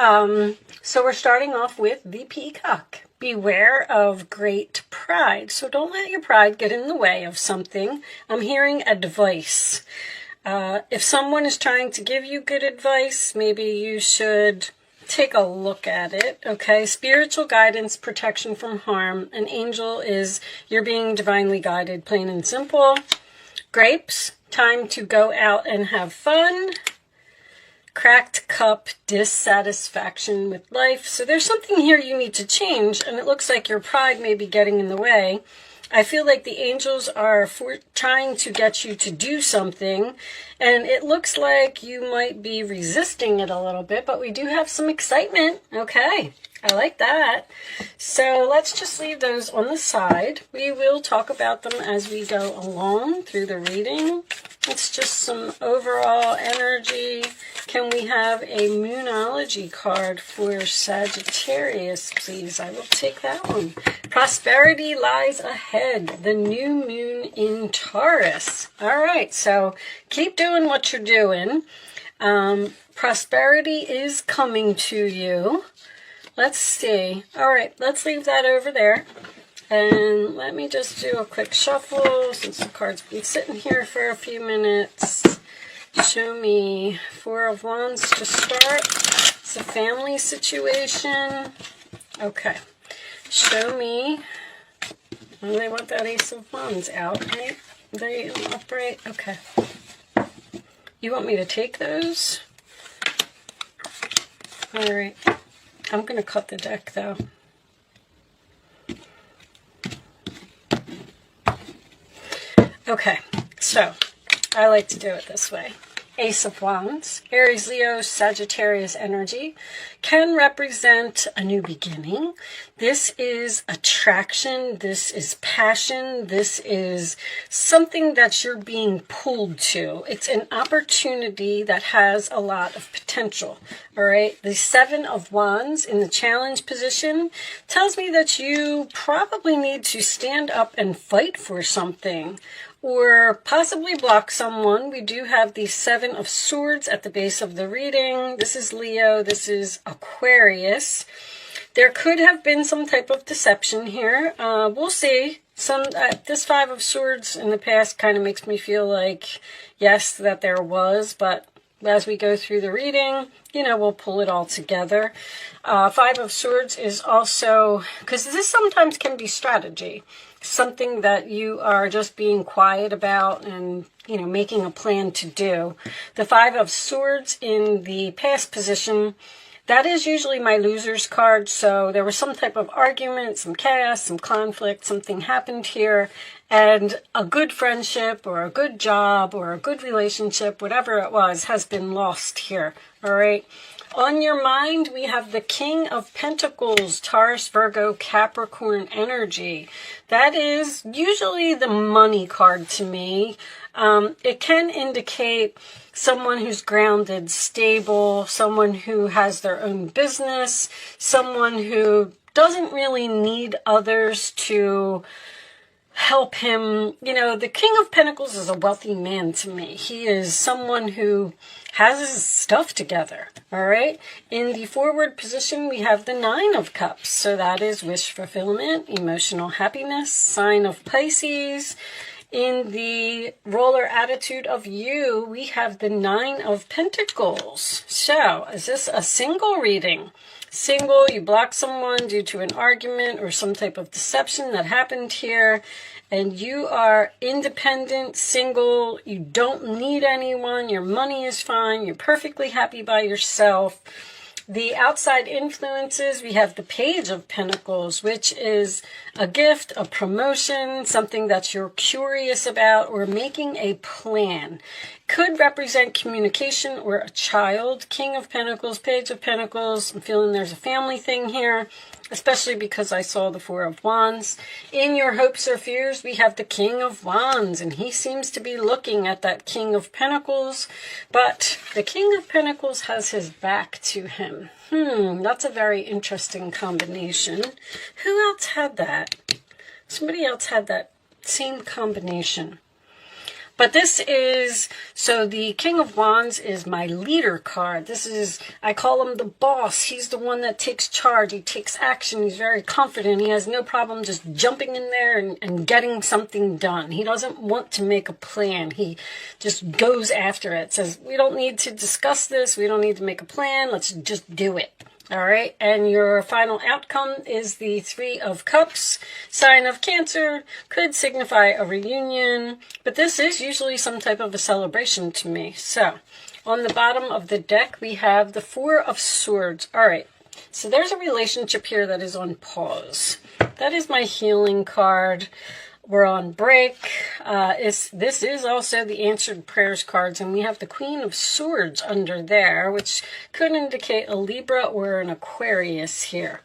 So we're starting off with the peacock. Beware of great pride. So don't let your pride get in the way of something. I'm hearing advice. If someone is trying to give you good advice, maybe you should take a look at it, okay? Spiritual guidance, protection from harm. An angel is you're being divinely guided, plain and simple. Grapes, time to go out and have fun. Cracked cup, dissatisfaction with life. So there's something here you need to change, and it looks like your pride may be getting in the way. I feel like the angels are trying to get you to do something, and it looks like you might be resisting it a little bit, but we do have some excitement. Okay, I like that. So let's just leave those on the side. We will talk about them as we go along through the reading. It's just some overall energy. Can we have a Moonology card for Sagittarius, please? I will take that one. Prosperity lies ahead. The new moon in Taurus. All right, so keep doing what you're doing. Prosperity is coming to you. Let's see. All right, let's leave that over there. And let me just do a quick shuffle since the card's been sitting here for a few minutes. Show me Four of Wands to start. It's a family situation. Okay. Show me. Well, they want that Ace of Wands out, right? They upright. Okay. You want me to take those? All right. I'm going to cut the deck, though. Okay, so I like to do it this way. Ace of Wands, Aries, Leo, Sagittarius energy can represent a new beginning. This is attraction. This is passion. This is something that you're being pulled to. It's an opportunity that has a lot of potential. All right. The Seven of Wands in the challenge position tells me that you probably need to stand up and fight for something, or possibly block someone. We do have the Seven of Swords at the base of the reading. This is Leo. This is Aquarius. There could have been some type of deception here. We'll see. This Five of Swords in the past kind of makes me feel like, yes, that there was, but as we go through the reading, you know, we'll pull it all together. Five of Swords is also, because this sometimes can be strategy, something that you are just being quiet about and, you know, making a plan to do. The Five of Swords in the past position, that is usually my loser's card. So there was some type of argument, some chaos, some conflict, something happened here, and a good friendship or a good job or a good relationship, whatever it was, has been lost here. All right. On your mind, we have the King of Pentacles, Taurus, Virgo, Capricorn energy. That is usually the money card to me. It can indicate someone who's grounded, stable, someone who has their own business, someone who doesn't really need others to help him. You know, the King of Pentacles is a wealthy man to me. He is someone who has his stuff together. All right. In the forward position, we have the Nine of Cups. So that is wish fulfillment, emotional happiness, sign of Pisces. In the roller attitude of you, we have the Nine of Pentacles. So is this a single reading? Single, you block someone due to an argument or some type of deception that happened here, and you are independent, single, you don't need anyone, your money is fine, you're perfectly happy by yourself. The outside influences, we have the Page of Pentacles, which is a gift, a promotion, something that you're curious about, or making a plan. Could represent communication or a child. King of Pentacles, Page of Pentacles. I'm feeling there's a family thing here, especially because I saw the Four of Wands. In your hopes or fears, we have the King of Wands, and he seems to be looking at that King of Pentacles, but the King of Pentacles has his back to him. That's a very interesting combination. Who else had that? Somebody else had that same combination. But this is, so the King of Wands is my leader card. This is, I call him the boss. He's the one that takes charge. He takes action. He's very confident. He has no problem just jumping in there and getting something done. He doesn't want to make a plan. He just goes after it. Says, we don't need to discuss this. We don't need to make a plan. Let's just do it. All right, and your final outcome is the Three of Cups, sign of Cancer, could signify a reunion, but this is usually some type of a celebration to me. So, on the bottom of the deck, we have the Four of Swords. All right, so there's a relationship here that is on pause. That is my healing card. We're on break. This is also the answered prayers cards, and we have the Queen of Swords under there, which could indicate a Libra or an Aquarius here.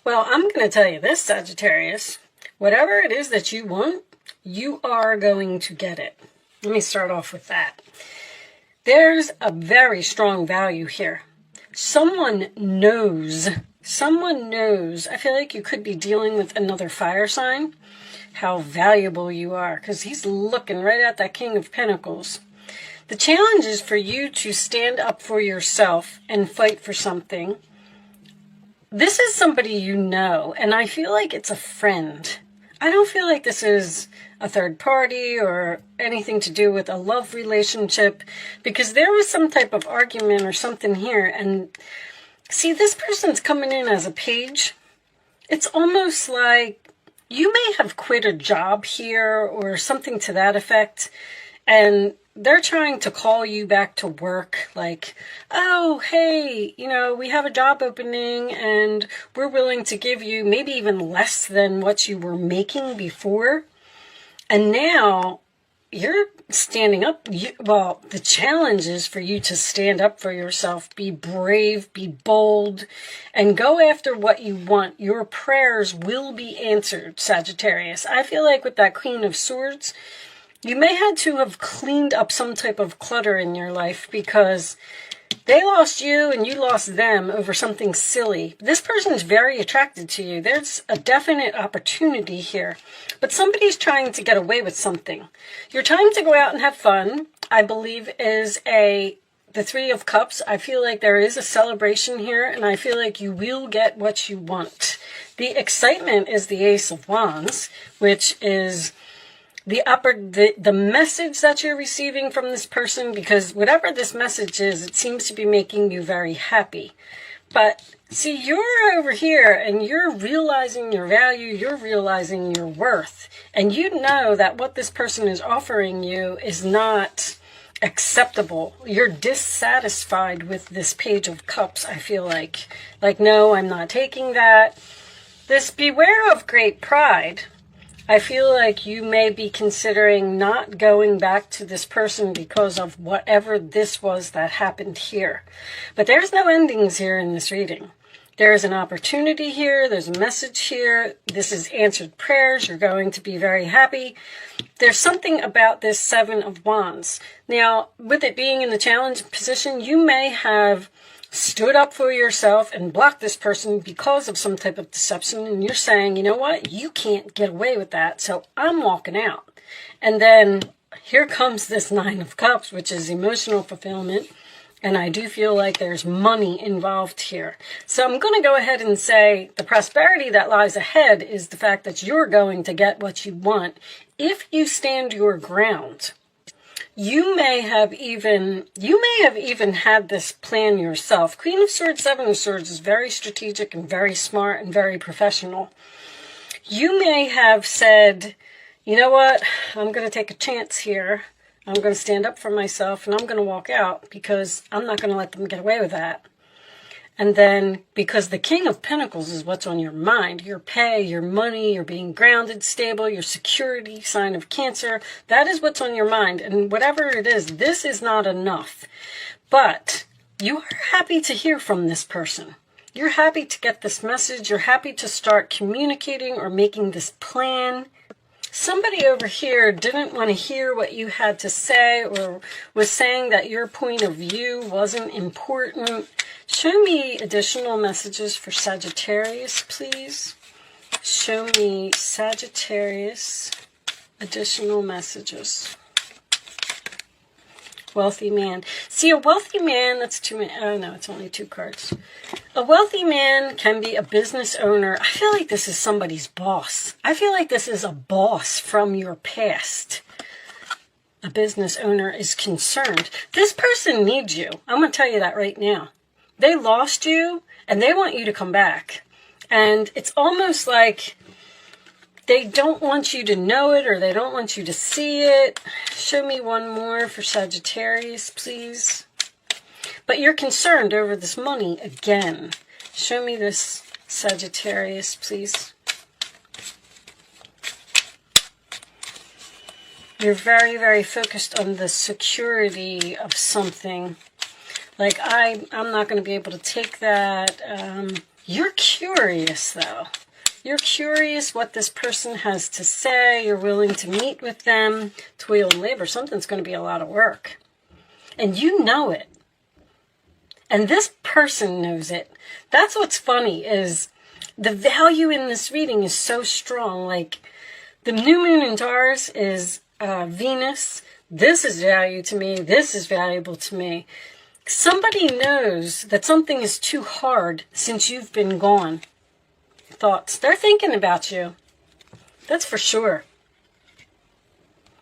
Well, I'm going to tell you this, Sagittarius. Whatever it is that you want, you are going to get it. Let me start off with that. There's a very strong value here. Someone knows. I feel like you could be dealing with another fire sign. How valuable you are, because he's looking right at that King of Pentacles. The challenge is for you to stand up for yourself and fight for something. This is somebody you know, and I feel like it's a friend. I don't feel like this is a third party or anything to do with a love relationship, because there was some type of argument or something here. And see, this person's coming in as a page. It's almost like you may have quit a job here or something to that effect, and they're trying to call you back to work like, oh, hey, you know, we have a job opening and we're willing to give you maybe even less than what you were making before. And now you're standing up. Well, the challenge is for you to stand up for yourself, be brave, be bold, and go after what you want. Your prayers will be answered, Sagittarius. I feel like with that Queen of Swords, you may have to have cleaned up some type of clutter in your life because they lost you and you lost them over something silly. This person is very attracted to you. There's a definite opportunity here. But somebody's trying to get away with something. Your time to go out and have fun, I believe, is the Three of Cups. I feel like there is a celebration here, and I feel like you will get what you want. The excitement is the Ace of Wands, which is the message that you're receiving from this person, because whatever this message is, it seems to be making you very happy. But see, you're over here and you're realizing your value, you're realizing your worth, and you know that what this person is offering you is not acceptable. You're dissatisfied with this Page of Cups, I feel like. Like, no, I'm not taking that. This beware of great pride. I feel like you may be considering not going back to this person because of whatever this was that happened here. But there's no endings here in this reading. There's an opportunity here. There's a message here. This is answered prayers. You're going to be very happy. There's something about this Seven of Wands. Now, with it being in the challenge position, you may have stood up for yourself and blocked this person because of some type of deception, and you're saying, you know what, you can't get away with that, so I'm walking out. And then here comes this Nine of Cups, which is emotional fulfillment, and I do feel like there's money involved here. So I'm going to go ahead and say the prosperity that lies ahead is the fact that you're going to get what you want if you stand your ground. You may have even had this plan yourself. Queen of Swords, Seven of Swords is very strategic and very smart and very professional. You may have said, you know what, I'm going to take a chance here. I'm going to stand up for myself and I'm going to walk out because I'm not going to let them get away with that. And then, because the King of Pentacles is what's on your mind, your pay, your money, you're being grounded, stable, your security, sign of Cancer, that is what's on your mind. And whatever it is, this is not enough. But you are happy to hear from this person. You're happy to get this message. You're happy to start communicating or making this plan. Somebody over here didn't want to hear what you had to say or was saying that your point of view wasn't important. Show me additional messages for Sagittarius, please. Show me Sagittarius additional messages. Wealthy man. See, a wealthy man, that's too many. Oh, no, it's only 2 cards. A wealthy man can be a business owner. I feel like this is somebody's boss. I feel like this is a boss from your past. A business owner is concerned. This person needs you. I'm going to tell you that right now. They lost you, and they want you to come back. And it's almost like they don't want you to know it, or they don't want you to see it. Show me one more for Sagittarius, please. But you're concerned over this money again. Show me this, Sagittarius, please. You're very, very focused on the security of something. Like, I'm not going to be able to take that. You're curious, though. You're curious what this person has to say. You're willing to meet with them. Toil and labor. Something's going to be a lot of work. And you know it. And this person knows it. That's what's funny, is the value in this reading is so strong. Like, the new moon in Taurus is Venus. This is value to me. This is valuable to me. Somebody knows that something is too hard since you've been gone. Thoughts. They're thinking about you. That's for sure.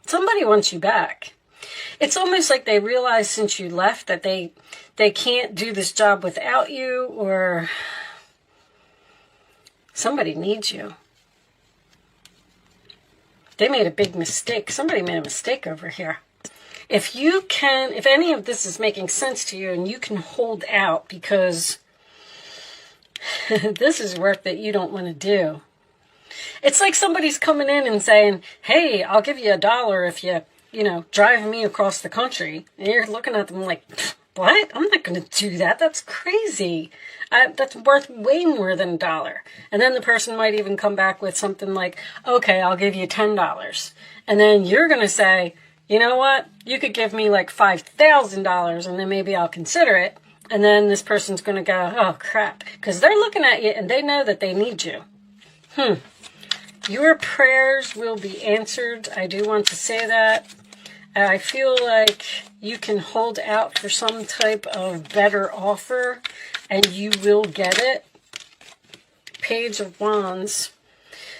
Somebody wants you back. It's almost like they realize since you left that they can't do this job without you, or somebody needs you. They made a big mistake. Somebody made a mistake over here. If any of this is making sense to you and you can hold out, because this is work that you don't want to do. It's like somebody's coming in and saying, hey, I'll give you $1 if you drive me across the country. And you're looking at them like, what? I'm not going to do that. That's crazy. That's worth way more than $1. And then the person might even come back with something like, okay, I'll give you $10. And then you're going to say, you know what? You could give me like $5,000 and then maybe I'll consider it. And then this person's going to go, oh, crap. Because they're looking at you and they know that they need you. Your prayers will be answered. I do want to say that. I feel like you can hold out for some type of better offer and you will get it. Page of Wands.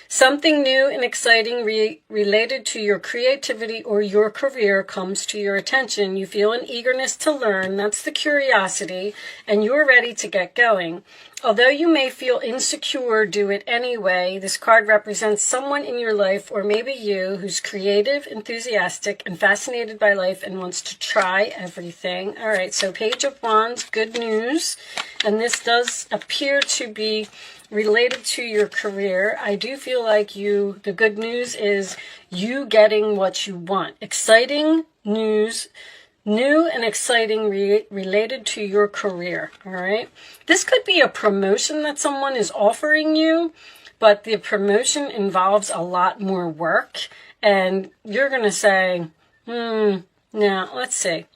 Something new and exciting related to your creativity or your career comes to your attention. You feel an eagerness to learn. That's the curiosity. And you're ready to get going. Although you may feel insecure, do it anyway. This card represents someone in your life, or maybe you, who's creative, enthusiastic, and fascinated by life and wants to try everything. All right, so Page of Wands, good news. And this does appear to be related to your career. I do feel like the good news is you getting what you want. Exciting news, new and exciting related to your career, all right? This could be a promotion that someone is offering you, but the promotion involves a lot more work, and you're going to say, now, let's see.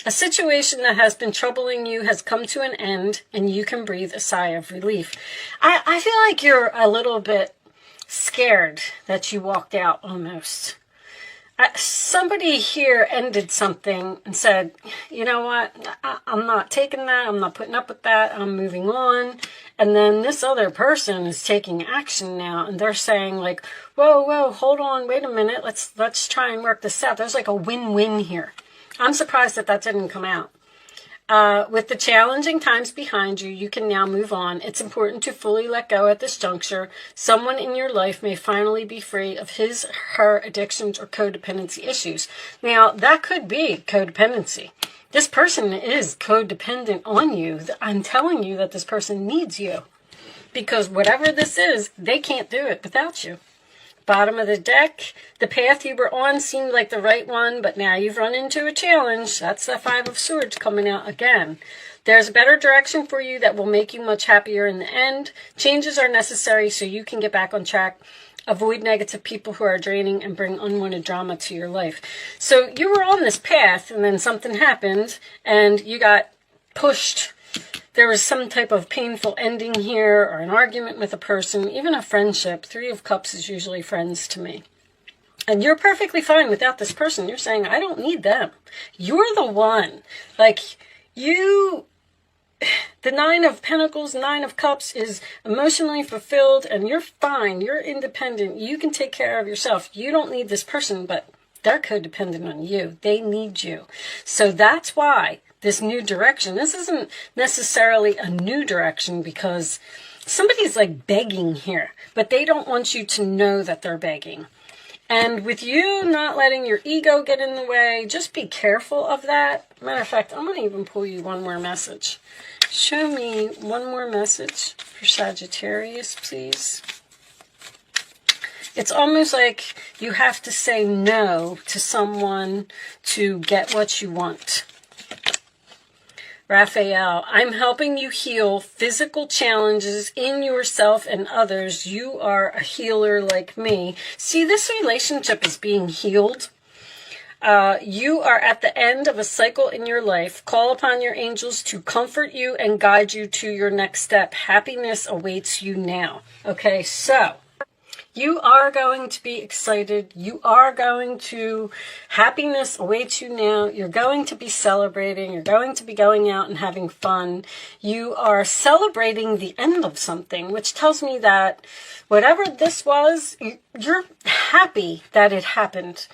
A situation that has been troubling you has come to an end, and you can breathe a sigh of relief. I feel like you're a little bit scared that you walked out almost. Somebody here ended something and said, you know what, I'm not taking that, I'm not putting up with that, I'm moving on. And then this other person is taking action now, and they're saying like, whoa, hold on, wait a minute, let's try and work this out. There's like a win-win here. I'm surprised that didn't come out. With the challenging times behind you, you can now move on. It's important to fully let go at this juncture. Someone in your life may finally be free of her addictions or codependency issues. Now, that could be codependency. This person is codependent on you. I'm telling you that this person needs you. Because whatever this is, they can't do it without you. Bottom of the deck, the path you were on seemed like the right one, but now you've run into a challenge. That's the Five of Swords coming out again. There's a better direction for you that will make you much happier in the end. Changes are necessary so you can get back on track. Avoid negative people who are draining and bring unwanted drama to your life. So you were on this path, and then something happened, and you got pushed. There was some type of painful ending here, or an argument with a person, even a friendship. 3 of Cups is usually friends to me. And you're perfectly fine without this person. You're saying, I don't need them. You're the one. Like, the Nine of Pentacles, Nine of Cups is emotionally fulfilled, and you're fine. You're independent. You can take care of yourself. You don't need this person, but they're codependent on you. They need you. So that's why this new direction, this isn't necessarily a new direction because somebody's like begging here, but they don't want you to know that they're begging. And with you not letting your ego get in the way, just be careful of that. Matter of fact, I'm going to even pull you one more message. Show me one more message for Sagittarius, please. It's almost like you have to say no to someone to get what you want. Raphael, I'm helping you heal physical challenges in yourself and others. You are a healer like me. See, this relationship is being healed. You are at the end of a cycle in your life. Call upon your angels to comfort you and guide you to your next step. Happiness awaits you now. Okay, so you are going to be excited. You are going to, happiness awaits you now. You're going to be celebrating. You're going to be going out and having fun. You are celebrating the end of something, which tells me that whatever this was, you're happy that it happened.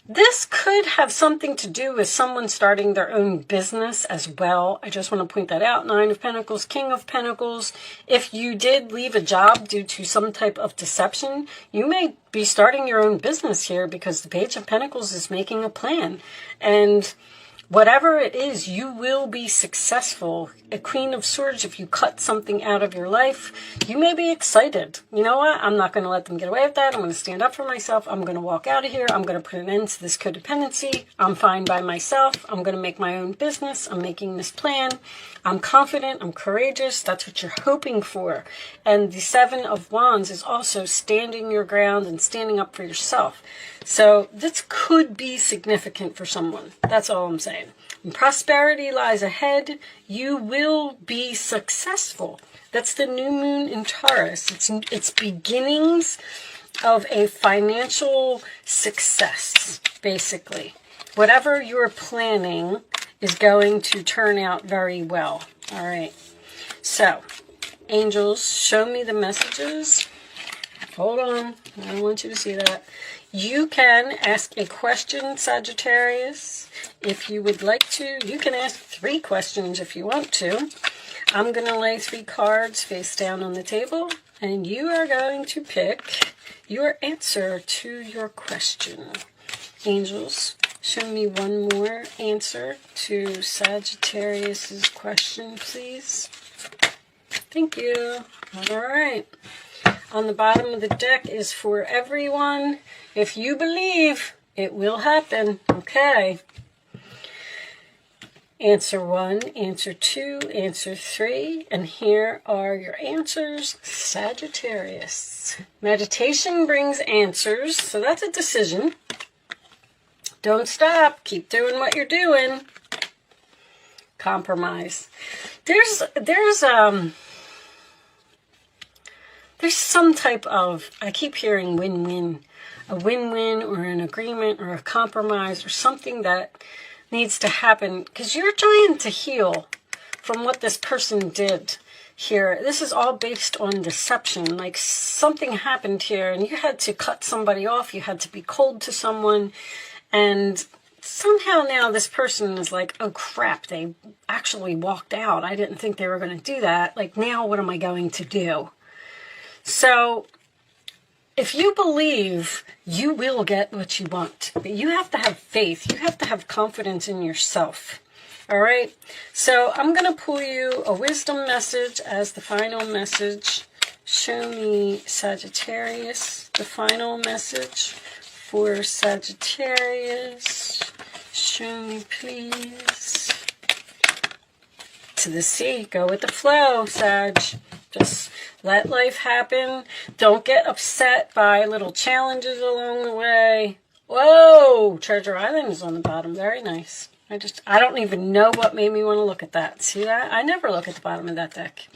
This could have something to do with someone starting their own business as well. I just want to point that out. Nine of Pentacles, King of Pentacles. If you did leave a job due to some type of deception, you may be starting your own business here because the Page of Pentacles is making a plan. And whatever it is, you will be successful. A Queen of Swords, if you cut something out of your life, you may be excited. You know what? I'm not going to let them get away with that. I'm going to stand up for myself. I'm going to walk out of here. I'm going to put an end to this codependency. I'm fine by myself. I'm going to make my own business. I'm making this plan. I'm confident. I'm courageous. That's what you're hoping for. And the Seven of Wands is also standing your ground and standing up for yourself. So this could be significant for someone. That's all I'm saying. And prosperity lies ahead. You will be successful. That's the new moon in Taurus. It's beginnings of a financial success, basically. Whatever you're planning is going to turn out very well. All right. So, angels, show me the messages. Hold on. I don't want you to see that. You can ask a question, Sagittarius, if you would like to. You can ask 3 questions if you want to. I'm going to lay 3 cards face down on the table, and you are going to pick your answer to your question. Angels, show me one more answer to Sagittarius's question, please. Thank you. All right. On the bottom of the deck is for everyone. If you believe, it will happen. Okay. Answer 1, answer 2, answer 3. And here are your answers, Sagittarius. Meditation brings answers, so that's a decision. Don't stop. Keep doing what you're doing. Compromise. There's some type of, I keep hearing win-win, a win-win or an agreement or a compromise or something that needs to happen because you're trying to heal from what this person did here. This is all based on deception. Like something happened here and you had to cut somebody off. You had to be cold to someone, and somehow now this person is like, oh crap, they actually walked out. I didn't think they were going to do that. Like, now what am I going to do? So if you believe, you will get what you want. But you have to have faith. You have to have confidence in yourself. All right? So I'm going to pull you a wisdom message as the final message. Show me, Sagittarius, the final message for Sagittarius. Show me, please. To the sea. Go with the flow, Sag. Just let life happen. Don't get upset by little challenges along the way. Whoa! Treasure Island is on the bottom. Very nice. I don't even know what made me want to look at that. See that? I never look at the bottom of that deck.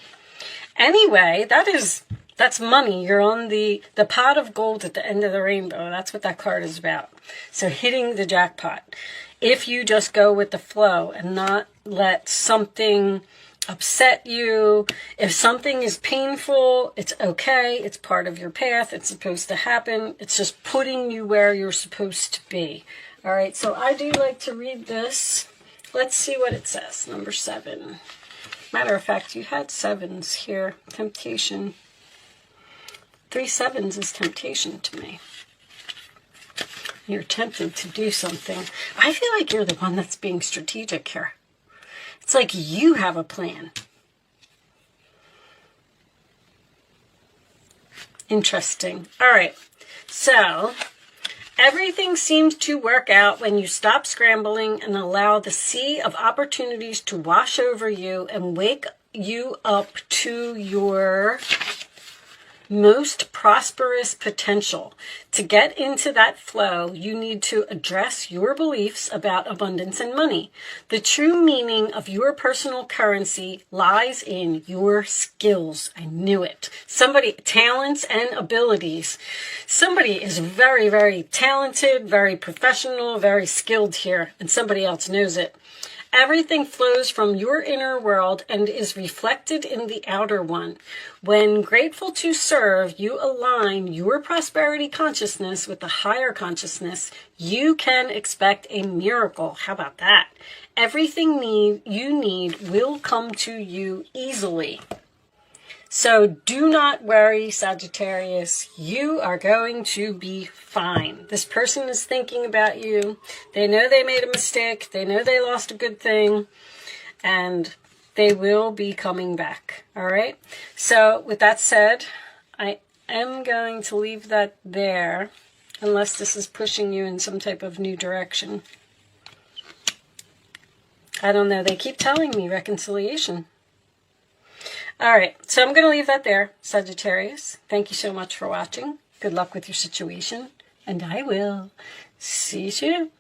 Anyway, that is That's money. You're on the pot of gold at the end of the rainbow. That's what that card is about. So hitting the jackpot. If you just go with the flow and not let something upset you. If something is painful, it's okay. It's part of your path. It's supposed to happen. It's just putting you where you're supposed to be. All right, so I do like to read this. Let's see what it says. Number 7. Matter of fact, you had 7s here. Temptation. 3 7s is temptation to me. You're tempted to do something. I feel like you're the one that's being strategic here. It's like you have a plan. Interesting. All right. So everything seems to work out when you stop scrambling and allow the sea of opportunities to wash over you and wake you up to your most prosperous potential. To get into that flow, you need to address your beliefs about abundance and money. The true meaning of your personal currency lies in your skills. I knew it. Talents and abilities. Somebody is very, very talented, very professional, very skilled here, and somebody else knows it. Everything flows from your inner world and is reflected in the outer one. When grateful to serve, you align your prosperity consciousness with the higher consciousness. You can expect a miracle. How about that? Everything you need will come to you easily. So do not worry, Sagittarius. You are going to be fine. This person is thinking about you. They know they made a mistake. They know they lost a good thing. And they will be coming back. All right? So with that said, I am going to leave that there. Unless this is pushing you in some type of new direction. I don't know. They keep telling me reconciliation. All right, so I'm going to leave that there, Sagittarius. Thank you so much for watching. Good luck with your situation, and I will see you soon.